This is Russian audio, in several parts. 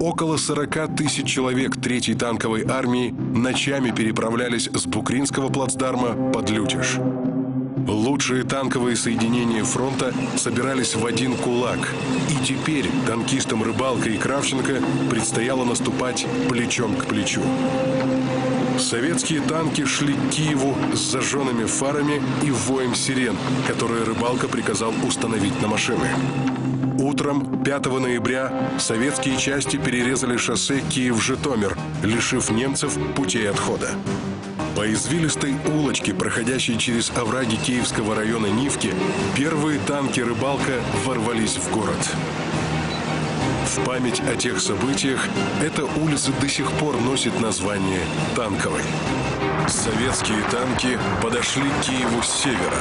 Около 40 тысяч человек 3-й танковой армии ночами переправлялись с Букринского плацдарма под Лютеж. Лучшие танковые соединения фронта собирались в один кулак. И теперь танкистам Рыбалко и Кравченко предстояло наступать плечом к плечу. Советские танки шли к Киеву с зажженными фарами и воем сирен, которые Рыбалко приказал установить на машины. Утром 5 ноября советские части перерезали шоссе Киев-Житомир, лишив немцев путей отхода. По извилистой улочке, проходящей через овраги Киевского района Нивки, первые танки Рыбалко ворвались в город. В память о тех событиях эта улица до сих пор носит название Танковой. Советские танки подошли к Киеву с севера.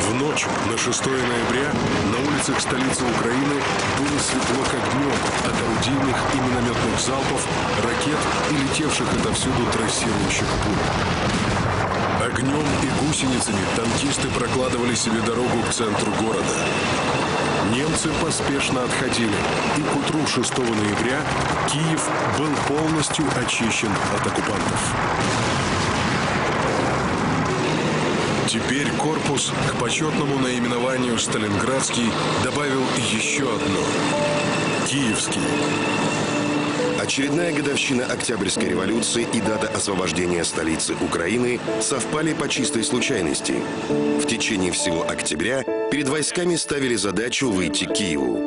В ночь на 6 ноября на улицах столицы Украины было светло как днем от орудийных и минометных залпов, ракет и летевших отовсюду трассирующих пуль. Огнем и гусеницами танкисты прокладывали себе дорогу к центру города. Немцы поспешно отходили, и к утру 6 ноября Киев был полностью очищен от оккупантов. Теперь корпус к почетному наименованию «Сталинградский» добавил еще одно – «Киевский». Очередная годовщина Октябрьской революции и дата освобождения столицы Украины совпали по чистой случайности. В течение всего октября перед войсками ставили задачу выйти к Киеву.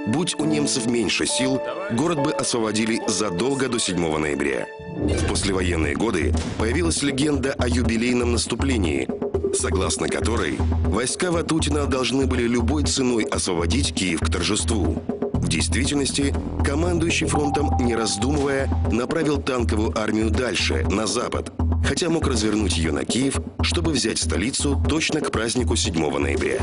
Будь у немцев меньше сил, город бы освободили задолго до 7 ноября. В послевоенные годы появилась легенда о юбилейном наступлении, согласно которой войска Ватутина должны были любой ценой освободить Киев к торжеству. В действительности, командующий фронтом, не раздумывая, направил танковую армию дальше, на запад, хотя мог развернуть ее на Киев, чтобы взять столицу точно к празднику 7 ноября.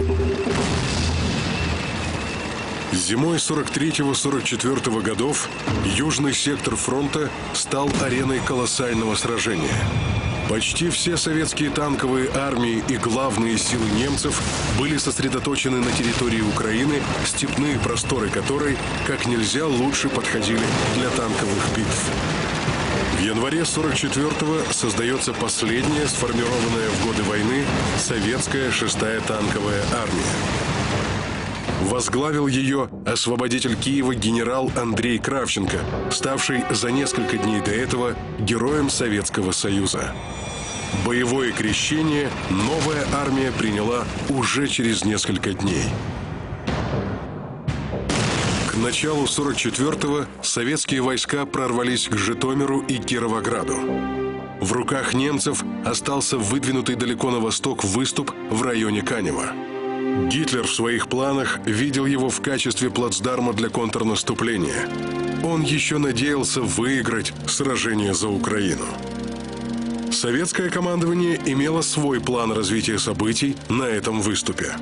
Зимой 43-44 годов южный сектор фронта стал ареной колоссального сражения. Почти все советские танковые армии и главные силы немцев были сосредоточены на территории Украины, степные просторы которой как нельзя лучше подходили для танковых битв. В январе 44-го создается последняя, сформированная в годы войны, советская 6-я танковая армия. Возглавил ее освободитель Киева генерал Андрей Кравченко, ставший за несколько дней до этого героем Советского Союза. Боевое крещение новая армия приняла уже через несколько дней. К началу 44-го советские войска прорвались к Житомиру и Кировограду. В руках немцев остался выдвинутый далеко на восток выступ в районе Канева. Гитлер в своих планах видел его в качестве плацдарма для контрнаступления. Он еще надеялся выиграть сражение за Украину. Советское командование имело свой план развития событий на этом выступе.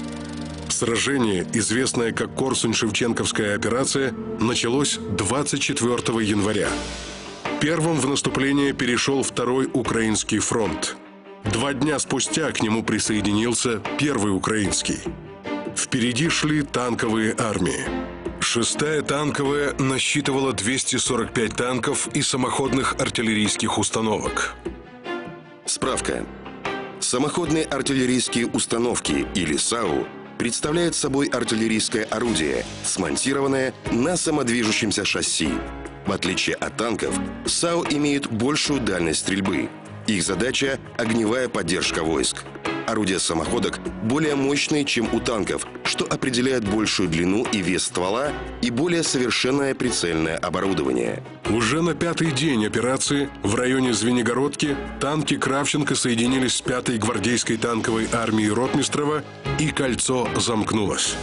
Сражение, известное как Корсунь-Шевченковская операция, началось 24 января. Первым в наступление перешел 2-й Украинский фронт. 2 дня спустя к нему присоединился 1-й Украинский. Впереди шли танковые армии. 6-я танковая насчитывала 245 танков и самоходных артиллерийских установок. Справка. Самоходные артиллерийские установки, или САУ, представляют собой артиллерийское орудие, смонтированное на самодвижущемся шасси. В отличие от танков, САУ имеют большую дальность стрельбы. Их задача – огневая поддержка войск. Орудия самоходок более мощные, чем у танков, что определяет большую длину и вес ствола и более совершенное прицельное оборудование. Уже на 5-й день операции в районе Звенигородки танки Кравченко соединились с 5-й гвардейской танковой армией Ротмистрова, и кольцо замкнулось.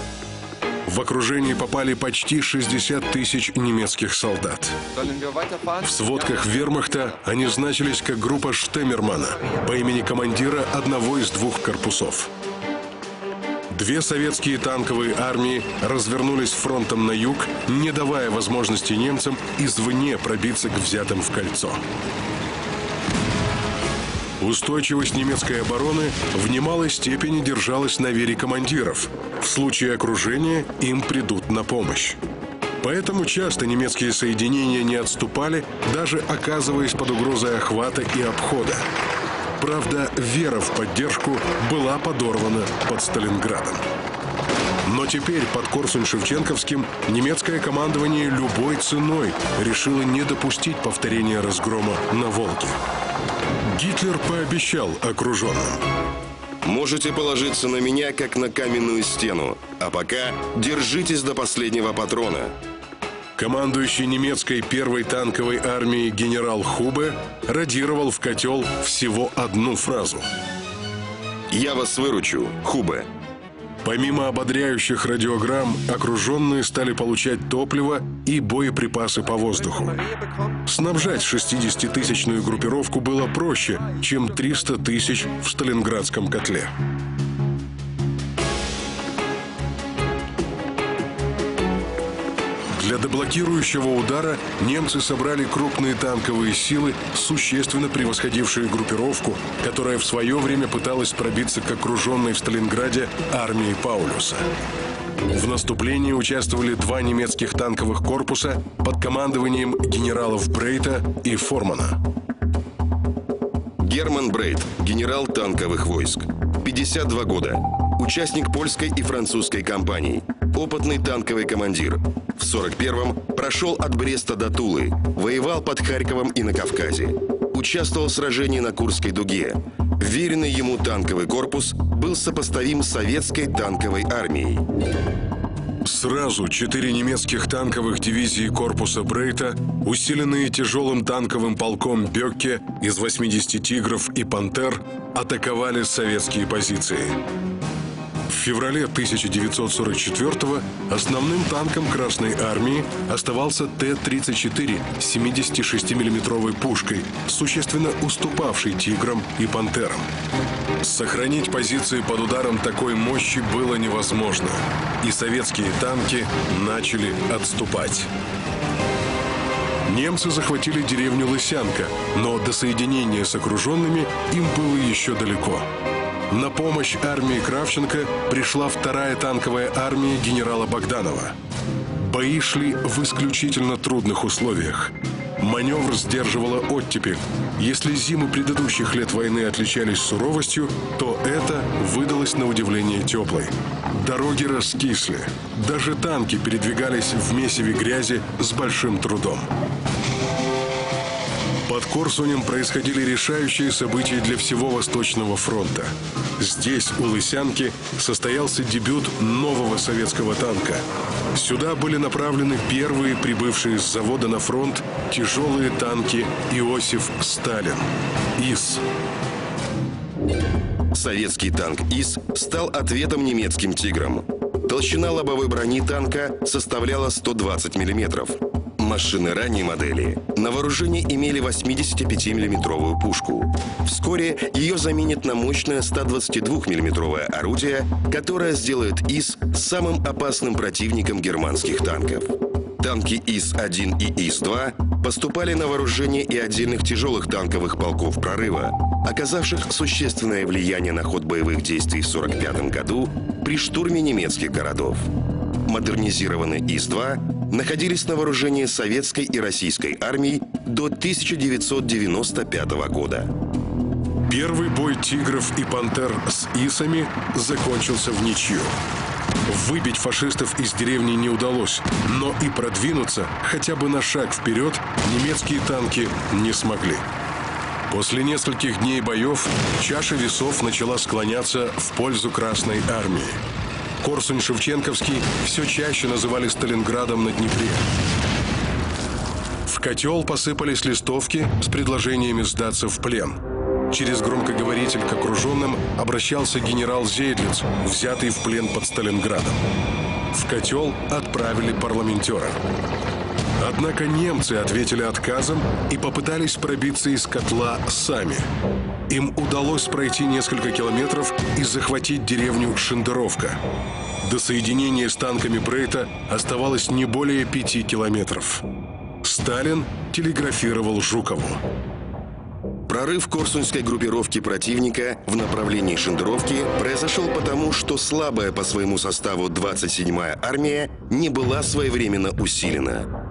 В окружение попали почти 60 тысяч немецких солдат. В сводках вермахта они значились как группа Штеммермана по имени командира одного из 2 корпусов. 2 советские танковые армии развернулись фронтом на юг, не давая возможности немцам извне пробиться к взятым в кольцо. Устойчивость немецкой обороны в немалой степени держалась на вере командиров. В случае окружения им придут на помощь. Поэтому часто немецкие соединения не отступали, даже оказываясь под угрозой охвата и обхода. Правда, вера в поддержку была подорвана под Сталинградом. Но теперь под Корсунь-Шевченковским немецкое командование любой ценой решило не допустить повторения разгрома на Волге. Гитлер пообещал окруженным: «Можете положиться на меня, как на каменную стену, а пока держитесь до последнего патрона». Командующий немецкой первой танковой армией генерал Хубе радировал в котел всего одну фразу: «Я вас выручу, Хубе». Помимо ободряющих радиограмм, окруженные стали получать топливо и боеприпасы по воздуху. Снабжать 60-тысячную группировку было проще, чем 300 тысяч в Сталинградском котле. Для деблокирующего удара немцы собрали крупные танковые силы, существенно превосходившие группировку, которая в свое время пыталась пробиться к окруженной в Сталинграде армии Паулюса. В наступлении участвовали 2 немецких танковых корпуса под командованием генералов Брейта и Формана. Герман Брейт, генерал танковых войск. 52 года. Участник польской и французской кампаний. Опытный танковый командир. В 41-м прошел от Бреста до Тулы. Воевал под Харьковом и на Кавказе. Участвовал в сражении на Курской дуге. Веренный ему танковый корпус был сопоставим с советской танковой армией. Сразу 4 немецких танковых дивизии корпуса Брейта, усиленные тяжелым танковым полком Бёкке из 80 «Тигров» и «Пантер», атаковали советские позиции. В феврале 1944-го основным танком Красной армии оставался Т-34 с 76-мм пушкой, существенно уступавший «Тиграм» и «Пантерам». Сохранить позиции под ударом такой мощи было невозможно, и советские танки начали отступать. Немцы захватили деревню Лысянка, но до соединения с окруженными им было еще далеко. На помощь армии Кравченко пришла 2-я танковая армия генерала Богданова. Бои шли в исключительно трудных условиях. Маневр сдерживала оттепель. Если зимы предыдущих лет войны отличались суровостью, то это выдалось на удивление теплой. Дороги раскисли. Даже танки передвигались в месиве грязи с большим трудом. Под Корсунем происходили решающие события для всего Восточного фронта. Здесь, у Лысянки, состоялся дебют нового советского танка. Сюда были направлены первые прибывшие с завода на фронт тяжелые танки Иосиф Сталин ИС. Советский танк ИС стал ответом немецким «Тиграм». Толщина лобовой брони танка составляла 120 мм. Машины ранней модели на вооружении имели 85-миллиметровую пушку. Вскоре ее заменят на мощное 122-миллиметровое орудие, которое сделает ИС самым опасным противником германских танков. Танки ИС-1 и ИС-2 поступали на вооружение и отдельных тяжелых танковых полков «Прорыва», оказавших существенное влияние на ход боевых действий в 1945 году при штурме немецких городов. Модернизированные ИС-2 находились на вооружении советской и российской армий до 1995 года. Первый бой «Тигров» и «Пантер» с ИСами закончился в ничью. Выбить фашистов из деревни не удалось, но и продвинуться хотя бы на шаг вперед немецкие танки не смогли. После нескольких дней боев чаша весов начала склоняться в пользу Красной армии. Корсунь-Шевченковский все чаще называли Сталинградом на Днепре. В котел посыпались листовки с предложениями сдаться в плен. Через громкоговоритель к окруженным обращался генерал Зейдлиц, взятый в плен под Сталинградом. В котел отправили парламентера. Однако немцы ответили отказом и попытались пробиться из котла сами. Им удалось пройти несколько километров и захватить деревню Шендеровка. До соединения с танками Брейта оставалось не более 5 километров. Сталин телеграфировал Жукову: Прорыв корсунской группировки противника в направлении Шендеровки произошел потому, что слабая по своему составу 27-я армия не была своевременно усилена.